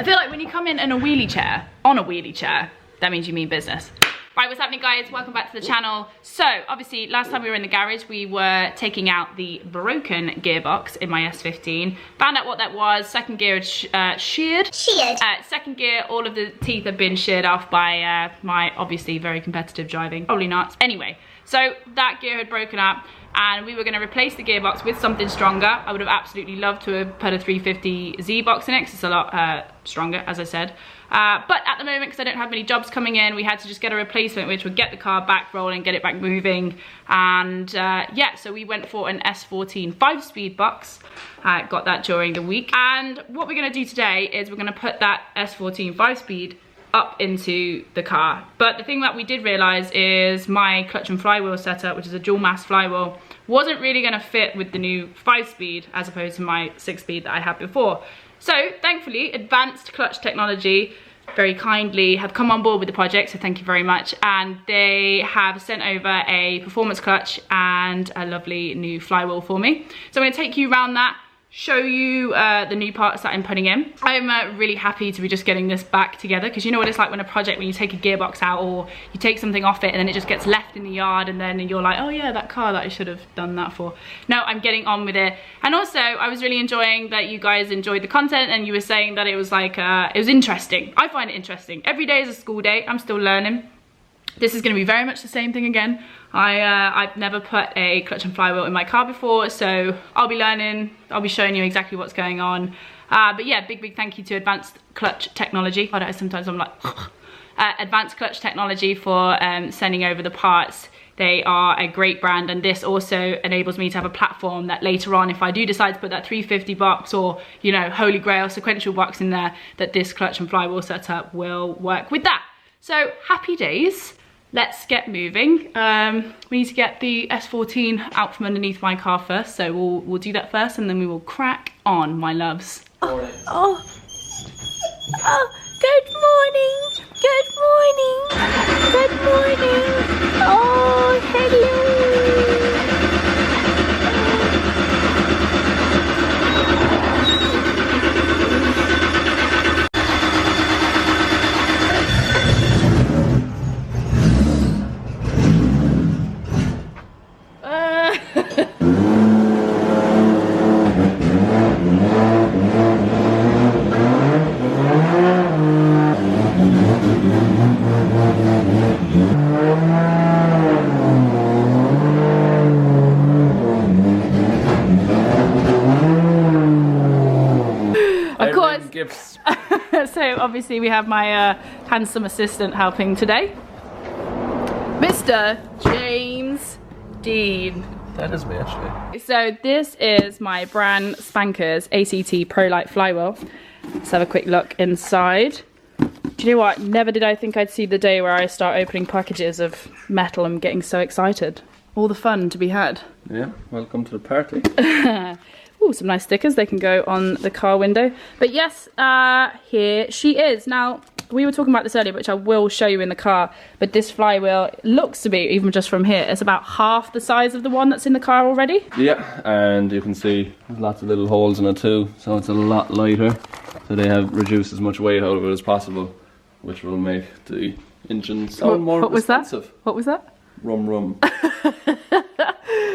I feel like when you come in a wheelie chair, on a wheelie chair, that means you mean business. Right, what's happening guys? Welcome back to the channel. So, obviously, last time we were in the garage, we were taking out the broken gearbox in my S15. Found out what that was. Second gear had sheared. Second gear, all of the teeth have been sheared off by my obviously very competitive driving. Probably not. Anyway, so that gear had broken up and we were going to replace the gearbox with something stronger. I would have absolutely loved to have put a 350 Z box in it because it's a lot stronger, as I said. But at the moment, because I don't have many jobs coming in, we had to just get a replacement which would get the car back rolling, get it back moving. And yeah, so we went for an S15 5-speed box. Got that during the week. And what we're going to do today is we're going to put that S15 5-speed up into the car. But the thing that we did realize is my clutch and flywheel setup, which is a dual mass flywheel, wasn't really going to fit with the new 5-speed as opposed to my 6-speed that I had before. So thankfully, Advanced Clutch Technology very kindly have come on board with the project, so thank you very much. And they have sent over a performance clutch and a lovely new flywheel for me. So I'm going to take you around that, show you the new parts that I'm putting in. I'm really happy to be just getting this back together, because you know what it's like when a project, when you take a gearbox out or you take something off it and then it just gets left in the yard and then you're like, oh yeah, that car that I should have done that for. No, I'm getting on with it. And also I was really enjoying that you guys enjoyed the content and you were saying that it was like, it was interesting. I find it interesting. Every day is a school day. I'm still learning. This is going to be very much the same thing again. I've never put a clutch and flywheel in my car before, so I'll be learning. I'll be showing you exactly what's going on. But yeah, big thank you to Advanced Clutch Technology. I don't know, sometimes I'm like, Advanced Clutch Technology for sending over the parts. They are a great brand, and this also enables me to have a platform that later on, if I do decide to put that 350 box or, you know, Holy Grail sequential box in there, that this clutch and flywheel setup will work with that. So happy days. Let's get moving. We need to get the S14 out from underneath my car first, so we'll do that first and then we will crack on, my loves. Oh, good morning. Good morning. Good morning. Oh, hello. So obviously we have my handsome assistant helping today, Mr. James Dean. That is me actually. So this is my brand Spankers ACT Pro Light flywheel. Let's have a quick look inside. Do you know what? Never did I think I'd see the day where I start opening packages of metal and getting so excited. All the fun to be had. Yeah, welcome to the party. Ooh, some nice stickers. They can go on the car window. But yes, here she is. Now, we were talking about this earlier, which I will show you in the car, but this flywheel looks to be, even just from here, it's about half the size of the one that's in the car already. Yeah, and you can see there's lots of little holes in it too, so it's a lot lighter. So they have reduced as much weight out of it as possible, which will make the engine sound more responsive. What was that? Rum.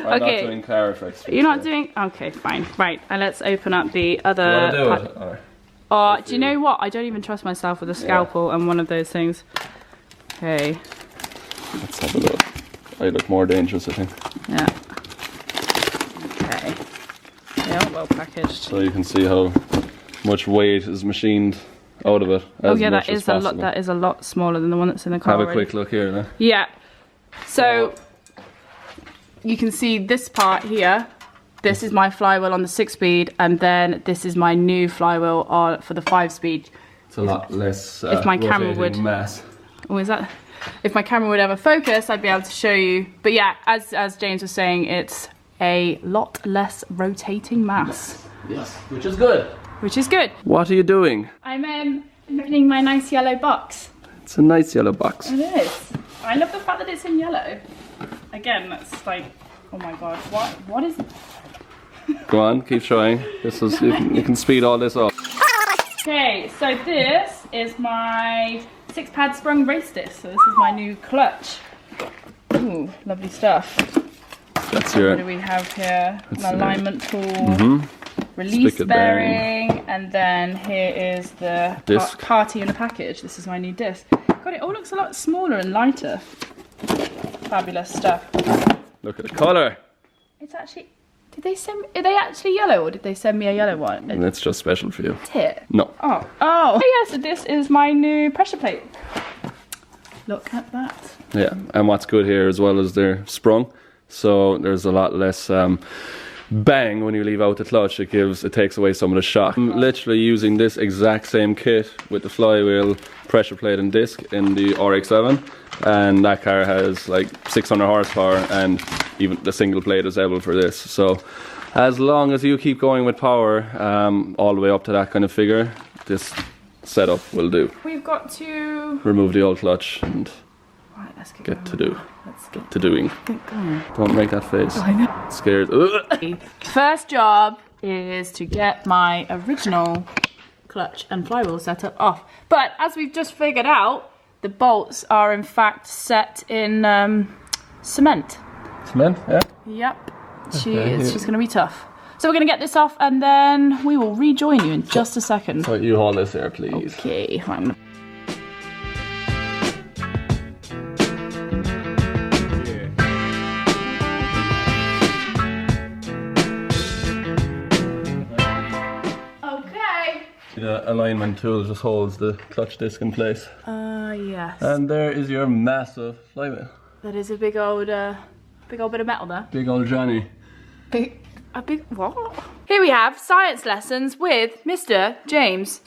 I'm okay. not doing car effects. You're not doing? Okay, fine. Right, and let's open up the other. Do you want to do it? Do you know what? I don't even trust myself with a scalpel and one of those things. Okay. Let's have a look. I look more dangerous, I think. Yeah. Okay. Yeah, well packaged. So you can see how much weight is machined out of it. Oh yeah, that is a lot. That is a lot smaller than the one that's in the car. Have a quick look here now. Yeah. So you can see this part here. This is my flywheel on the 6-speed, and then this is my new flywheel on for the 5-speed. It's a lot less if my camera would mass. Oh, is that? If my camera would ever focus, I'd be able to show you. But yeah, as James was saying, it's a lot less rotating mass. Yes, which is good. Which is good. What are you doing? I'm opening my nice yellow box. It's a nice yellow box. It is. I love the fact that it's in yellow. Again, that's like, oh my god, what is? Go on, keep trying. This is you can speed all this up. Okay, so this is my 6-pad sprung race disc. So this is my new clutch. Ooh, lovely stuff. That's your... What do we have here? An alignment tool, release Spigot bearing, and then here is the party in the package. This is my new disc. God, it all looks a lot smaller and lighter. Fabulous stuff. Look at the colour. It's actually... Did they send me... Are they actually yellow, or did they send me a yellow one? And it's just special for you. Here? No. Oh. Oh. Yeah, so this is my new pressure plate. Look at that. Yeah, and what's good here as well is they're sprung, so there's a lot less bang when you leave out the clutch. It takes away some of the shock. I'm literally using this exact same kit with the flywheel, pressure plate and disc in the RX-7, and that car has like 600 horsepower, and even the single plate is able for this. So as long as you keep going with power all the way up to that kind of figure, this setup will do. We've got to remove the old clutch and right, let's get to doing. Going. Don't make that face. Oh, I know. It's scared. First job is to get my original clutch and flywheel setup off. But as we've just figured out, the bolts are in fact set in cement. Cement, yeah? Yep. It's just going to be tough. So we're going to get this off and then we will rejoin you in just a second. So you hold this here, please. Okay, fine. Okay. The alignment tool just holds the clutch disc in place. Yes. And there is your massive flywheel. That is a big old bit of metal there. Big old Johnny. A big what? Here we have science lessons with Mr. James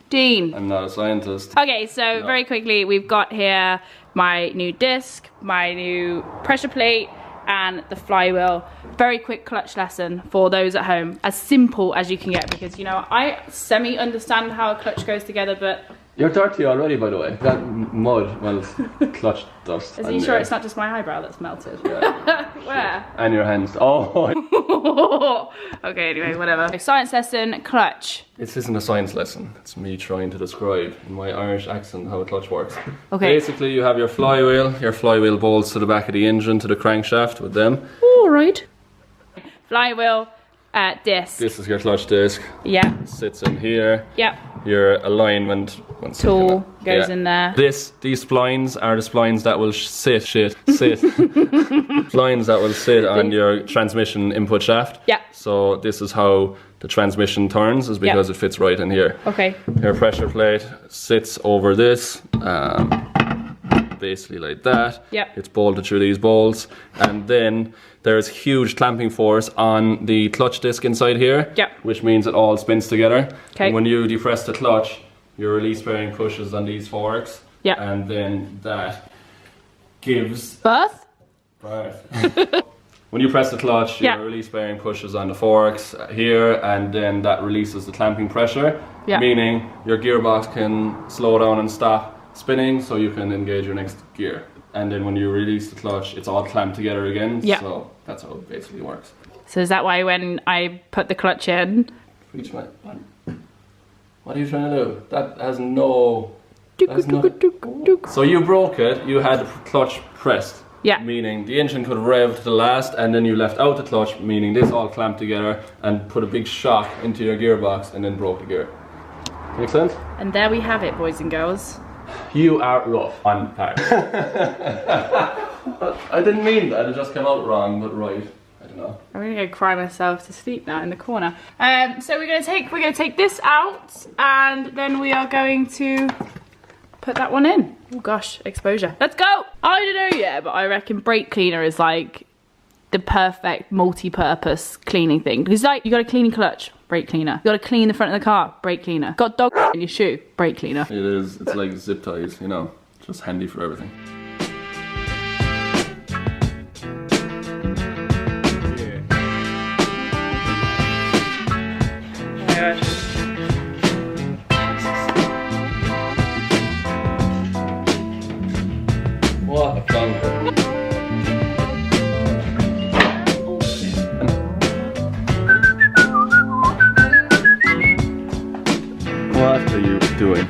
Dean. I'm not a scientist. Okay, so very quickly, we've got here my new disc, my new pressure plate, and the flywheel. Very quick clutch lesson for those at home. As simple as you can get, because you know, I semi-understand how a clutch goes together, but... You're dirty already, by the way. That mud, well, it's clutch dust. Is he sure it's not just my eyebrow that's melted? Yeah. Where? And your hands. Oh! Okay, anyway, whatever. Science lesson, clutch. This isn't a science lesson. It's me trying to describe in my Irish accent how a clutch works. Okay. Basically, you have your flywheel bolts to the back of the engine, to the crankshaft with them. Alright. Flywheel, disc. This is your clutch disc. Yeah. It sits in here. Yep. Your alignment tool goes in there. These splines are the splines that will sit. Splines that will sit on your transmission input shaft. Yeah. So this is how the transmission turns, is because it fits right in here. Okay. Your pressure plate sits over this, basically like that. Yep. It's bolted through these bolts, and then there's huge clamping force on the clutch disc inside here. Yep. Which means it all spins together. Okay. And when you depress the clutch, your release bearing pushes on these forks. Yep. And then that gives birth. When you press the clutch, your release bearing pushes on the forks here, and then that releases the clamping pressure. Meaning your gearbox can slow down and stop spinning, so you can engage your next gear. And then when you release the clutch, it's all clamped together again. So that's how it basically works. So is that why when I put the clutch in? What are you trying to do? That has no... So you broke it, you had the clutch pressed. Yeah. Meaning the engine could rev to the last, and then you left out the clutch, meaning this all clamped together and put a big shock into your gearbox and then broke the gear. Make sense? And there we have it, boys and girls. You are rough on part. I didn't mean that, it just came out wrong, but right. I don't know. I'm gonna go cry myself to sleep now in the corner. So we're gonna take this out, and then we are going to put that one in. Oh gosh, exposure. Let's go! I don't know yet, but I reckon brake cleaner is like the perfect multi-purpose cleaning thing. Because like, you gotta clean your clutch, brake cleaner. You gotta clean the front of the car, brake cleaner. Got dog in your shoe, brake cleaner. It is, it's like zip ties, you know, just handy for everything. What a fun. What are you doing?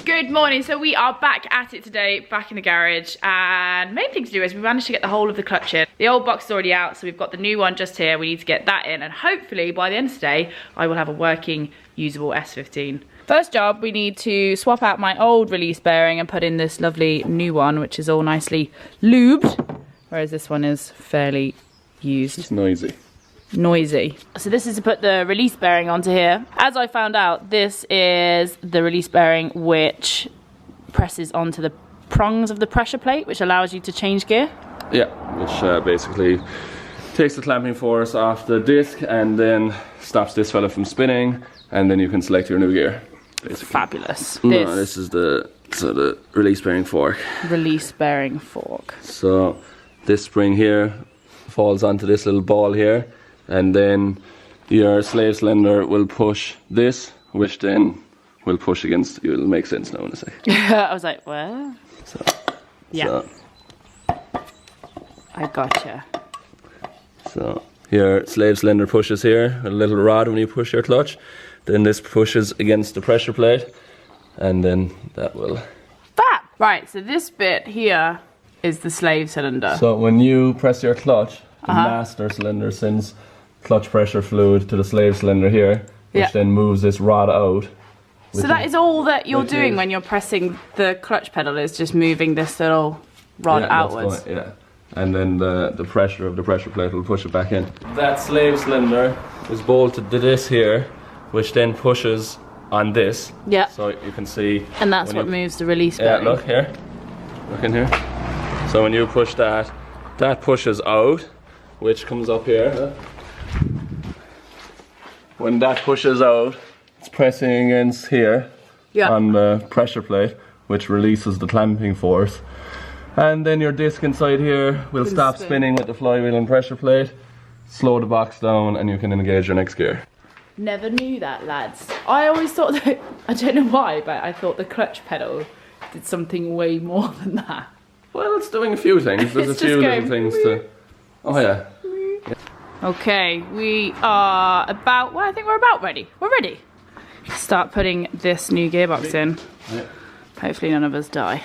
Good morning, so we are back at it today, back in the garage, and main thing to do is we managed to get the whole of the clutch in. The old box is already out, so we've got the new one just here. We need to get that in, and hopefully by the end of today, I will have a working, usable S15. First job, we need to swap out my old release bearing and put in this lovely new one, which is all nicely lubed, whereas this one is fairly used. It's noisy. So this is to put the release bearing onto here. As I found out, this is the release bearing which presses onto the prongs of the pressure plate, which allows you to change gear. Yeah, which basically takes the clamping force off the disc and then stops this fella from spinning, and then you can select your new gear. Basically. Fabulous. No, this is the release bearing fork. Release bearing fork. So this spring here falls onto this little ball here, and then your slave cylinder will push this, which then will push against you. It'll make sense now in a sec. I was like, what? So, yeah. I gotcha. So your slave cylinder pushes here, a little rod when you push your clutch. Then this pushes against the pressure plate, and then that will... Fab! Right, so this bit here is the slave cylinder. So when you press your clutch, the master cylinder sends clutch pressure fluid to the slave cylinder here, which then moves this rod out. So that is all that you're doing when you're pressing the clutch pedal, is just moving this little rod outwards. And then the pressure of the pressure plate will push it back in. That slave cylinder is bolted to this here, which then pushes on this. Yeah. So you can see. And that's what moves the release bearing. Yeah, look here. Look in here. So when you push that, that pushes out, which comes up here. When that pushes out, it's pressing against here on the pressure plate, which releases the clamping force. And then your disc inside here will stop spinning with the flywheel and pressure plate, slow the box down, and you can engage your next gear. Never knew that, lads. I always thought that, I don't know why, but I thought the clutch pedal did something way more than that. Well, it's doing a few things. There's a few little things to... Oh yeah. Okay, we are about, well, I think we're about ready. We're ready to start putting this new gearbox in. Yeah. Hopefully none of us die.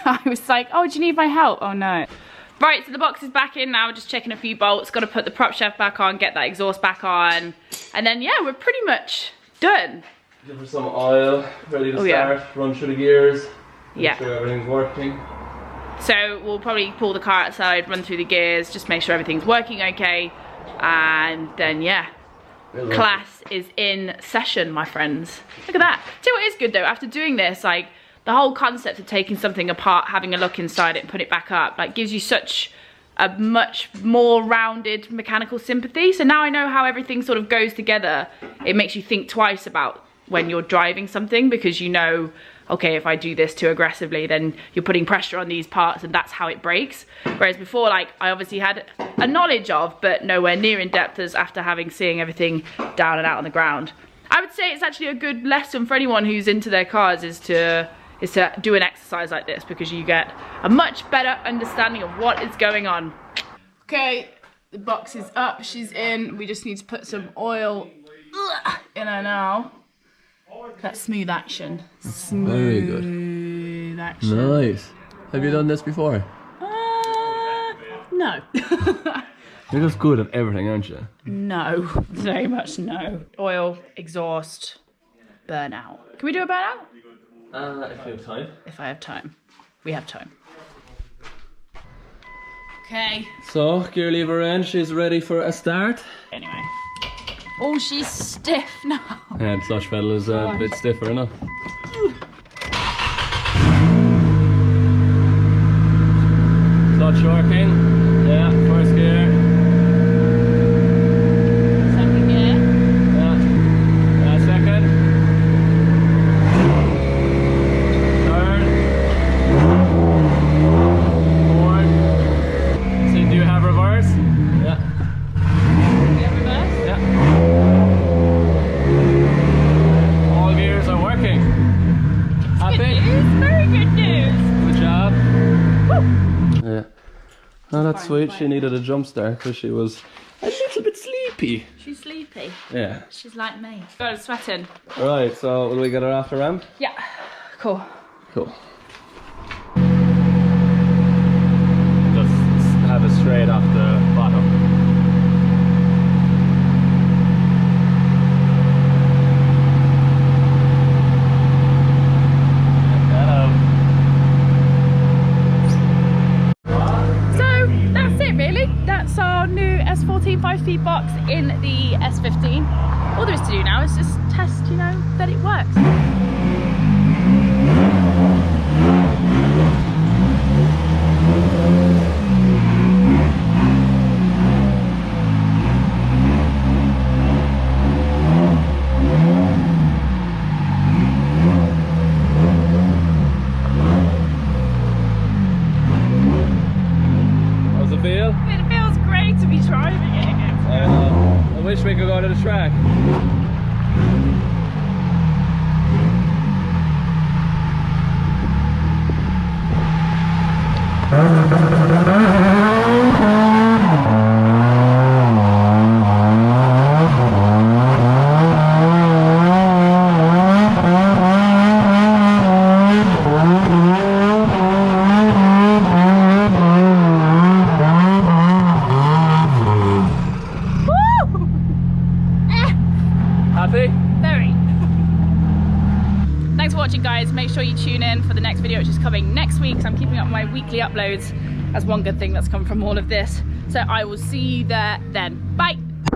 I was like, oh, do you need my help? Oh no. Right, so the box is back in now. We're just checking a few bolts. Got to put the prop shaft back on, get that exhaust back on. And then, yeah, we're pretty much done. Give her some oil, ready to start, run through the gears, make sure everything's working. So we'll probably pull the car outside, run through the gears, just make sure everything's working okay. And then, yeah, class is in session, my friends. Look at that. Do you know what is good though? After doing this, like, the whole concept of taking something apart, having a look inside it and put it back up, like, gives you such a much more rounded mechanical sympathy. So now I know how everything sort of goes together. It makes you think twice about when you're driving something, because you know, okay, if I do this too aggressively, then you're putting pressure on these parts and that's how it breaks. Whereas before, like, I obviously had a knowledge of, but nowhere near in depth as after seeing everything down and out on the ground. I would say it's actually a good lesson for anyone who's into their cars is to do an exercise like this, because you get a much better understanding of what is going on. Okay, the box is up, she's in. We just need to put some oil in her now. That's smooth action. Very good. Smooth action. Nice. Have you done this before? No. You're just good at everything, aren't you? No, very much no. Oil, exhaust, burnout. Can we do a burnout? If you have time. If I have time. We have time. Okay. So, gear lever in, she's ready for a start. Anyway. Oh, she's stiff now. Yeah, the clutch pedal is a bit stiffer enough. Clutch working. Yeah, first gear. Second gear. Yeah, second. Third. Fourth. So do you have reverse? Yeah. Do you have reverse? Yeah. All gears are working. Happy? very good news. Good job. Woo. Yeah. Oh, that's Fine, sweet. fine. She needed a jump start because she was a little bit sleepy. She's sleepy. Yeah. She's like me. God, sweating. Right, so will we get her off the ramp? Yeah. Cool. Cool. Just have it straight off the bottom. That's our new S14 5-speed box in the S15. All there is to do now is just test, you know, that it works. How's it feel? It feels great to be driving it again. I wish we could go to the track. Happy? Very. Thanks for watching, guys. Make sure you tune in for the next video, which is coming next week. So I'm keeping up my weekly uploads. That's one good thing that's come from all of this. So I will see you there then. Bye.